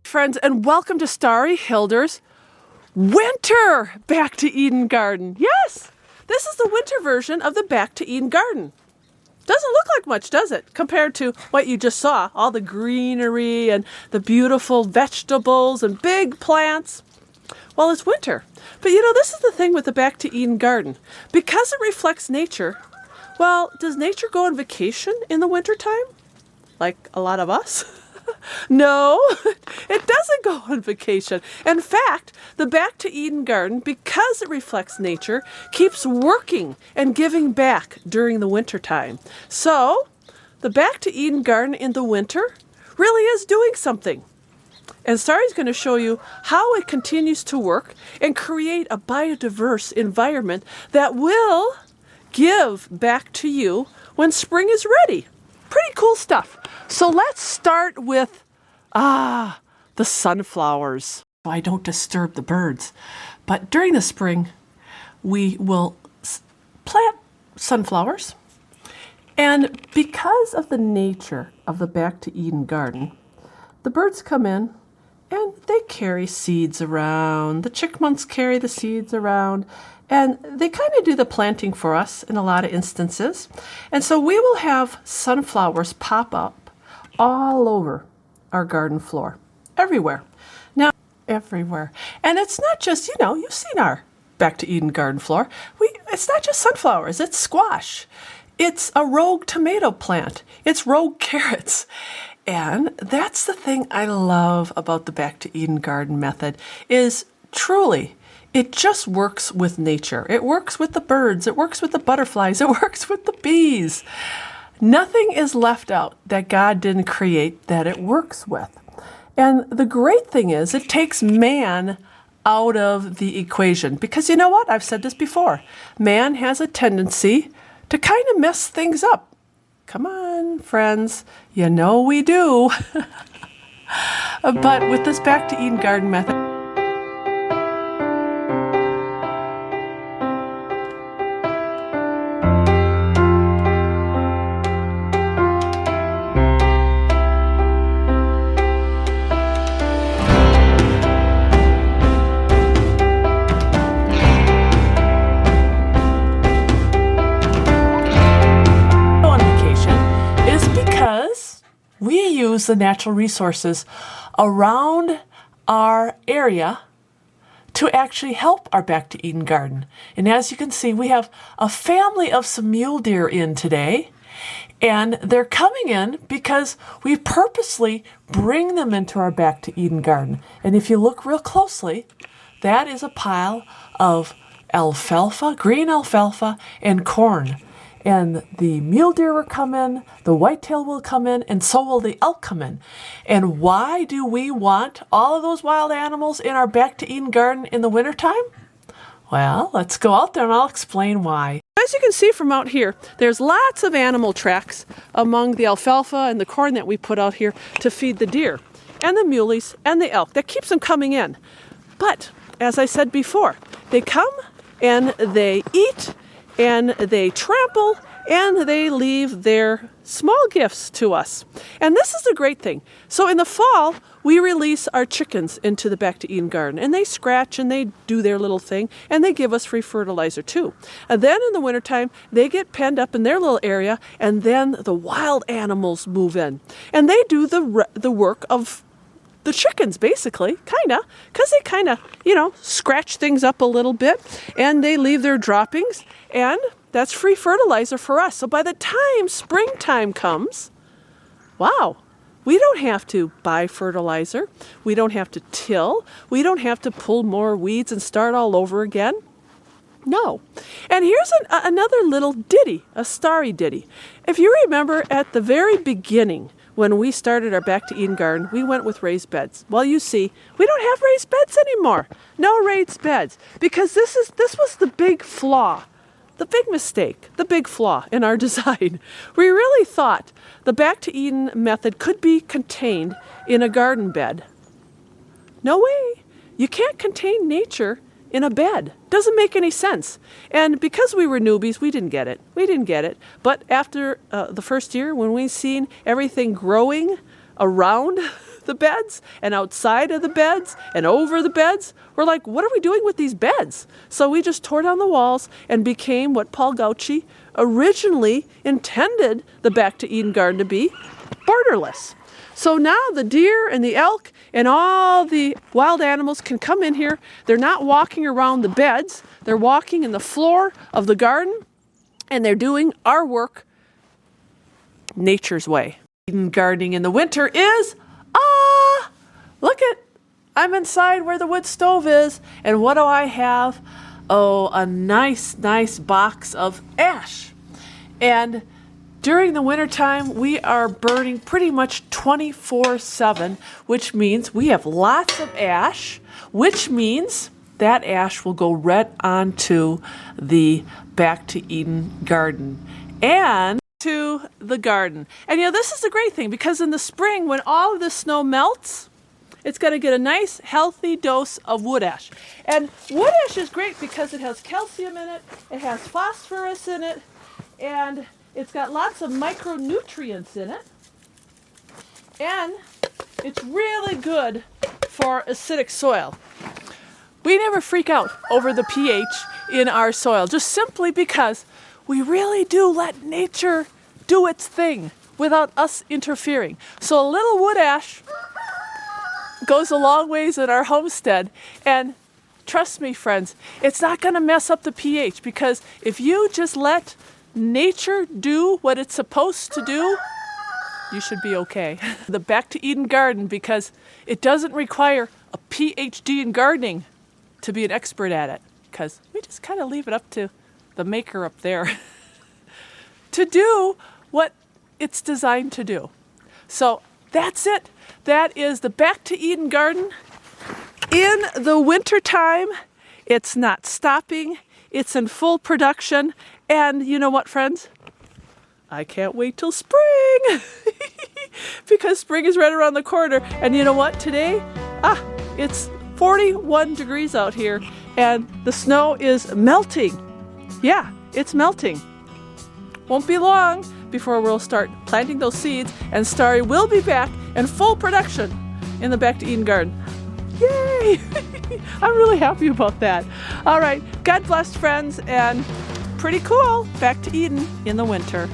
friends, and welcome to Starry Hilder's winter Back to Eden garden. Yes, this is the winter version of the Back to Eden garden. Doesn't look like much, does it, compared to what you just saw, all the greenery and the beautiful vegetables and big plants. Well, it's winter. But you know, this is the thing with the Back to Eden garden. Because it reflects nature, well, does nature go on vacation in the wintertime? Like a lot of us? No, it doesn't go on vacation. In fact, the Back to Eden garden, because it reflects nature, keeps working and giving back during the wintertime. So, the Back to Eden garden in the winter really is doing something. And Starry's going to show you how it continues to work and create a biodiverse environment that will give back to you when spring is ready. Pretty cool stuff. So let's start with, the sunflowers. I don't disturb the birds, but during the spring, we will plant sunflowers. And because of the nature of the Back to Eden garden, the birds come in and they carry seeds around. The chipmunks carry the seeds around. And they kind of do the planting for us in a lot of instances. And so we will have sunflowers pop up all over our garden floor. Everywhere. Now, everywhere. And it's not just, you've seen our Back to Eden garden floor. It's not just sunflowers. It's squash. It's a rogue tomato plant. It's rogue carrots. And that's the thing I love about the Back to Eden garden method is truly, it just works with nature. It works with the birds. It works with the butterflies. It works with the bees. Nothing is left out that God didn't create that it works with. And the great thing is it takes man out of the equation. Because you know what? I've said this before. Man has a tendency to kind of mess things up. Come on, friends. You know we do. But with this Back to Eden garden method, we use the natural resources around our area to actually help our Back to Eden garden. And as you can see, we have a family of some mule deer in today. And they're coming in because we purposely bring them into our Back to Eden garden. And if you look real closely, that is a pile of alfalfa, green alfalfa, and corn. And the mule deer will come in, the whitetail will come in, and so will the elk come in. And why do we want all of those wild animals in our Back to Eden garden in the wintertime? Well, let's go out there and I'll explain why. As you can see from out here, there's lots of animal tracks among the alfalfa and the corn that we put out here to feed the deer and the muleys and the elk. That keeps them coming in. But, as I said before, they come and they eat and they trample, and they leave their small gifts to us. And this is the great thing. So in the fall, we release our chickens into the Back to Eden garden, and they scratch and they do their little thing, and they give us free fertilizer too. And then in the wintertime, they get penned up in their little area, and then the wild animals move in. And they do the work of the chickens, basically, because they scratch things up a little bit, and they leave their droppings, and that's free fertilizer for us. So by the time springtime comes, wow, we don't have to buy fertilizer. We don't have to till. We don't have to pull more weeds and start all over again. No. And here's another little ditty, a starry ditty. If you remember at the very beginning, when we started our Back to Eden garden, we went with raised beds. Well, you see, we don't have raised beds anymore. No raised beds. Because this was the big flaw, the big mistake, the big flaw in our design. We really thought the Back to Eden method could be contained in a garden bed. No way. You can't contain nature in a bed. Doesn't make any sense. And because we were newbies, we didn't get it. But after the first year, when we seen everything growing around the beds and outside of the beds and over the beds. We're like, what are we doing with these beds? So we just tore down the walls and became what Paul Gauci originally intended the Back to Eden garden to be, borderless. So now the deer and the elk and all the wild animals can come in here. They're not walking around the beds. They're walking in the floor of the garden, and they're doing our work nature's way. Eden gardening in the winter is, look at, I'm inside where the wood stove is, and what do I have? Oh, a nice box of ash. And during the wintertime, we are burning pretty much 24/7, which means we have lots of ash, which means that ash will go right onto the Back to Eden garden and to the garden. And this is a great thing, because in the spring, when all of the snow melts, it's going to get a nice healthy dose of wood ash. And wood ash is great because it has calcium in it, it has phosphorus in it, and it's got lots of micronutrients in it. And it's really good for acidic soil. We never freak out over the pH in our soil, just simply because we really do let nature do its thing without us interfering. So a little wood ash goes a long ways in our homestead, and trust me, friends, it's not going to mess up the pH, because if you just let nature do what it's supposed to do, you should be okay. The Back to Eden garden, because it doesn't require a PhD in gardening to be an expert at it, because we just kind of leave it up to the maker up there to do what it's designed to do. So that's it. That is the Back to Eden garden. In the wintertime, it's not stopping. It's in full production. And you know what, friends? I can't wait till spring because spring is right around the corner. And you know what? Today, it's 41 degrees out here and the snow is melting. Yeah, it's melting. Won't be long before we'll start planting those seeds, and Starry will be back in full production in the Back to Eden garden. Yay! I'm really happy about that. All right, God bless, friends, and pretty cool. Back to Eden in the winter.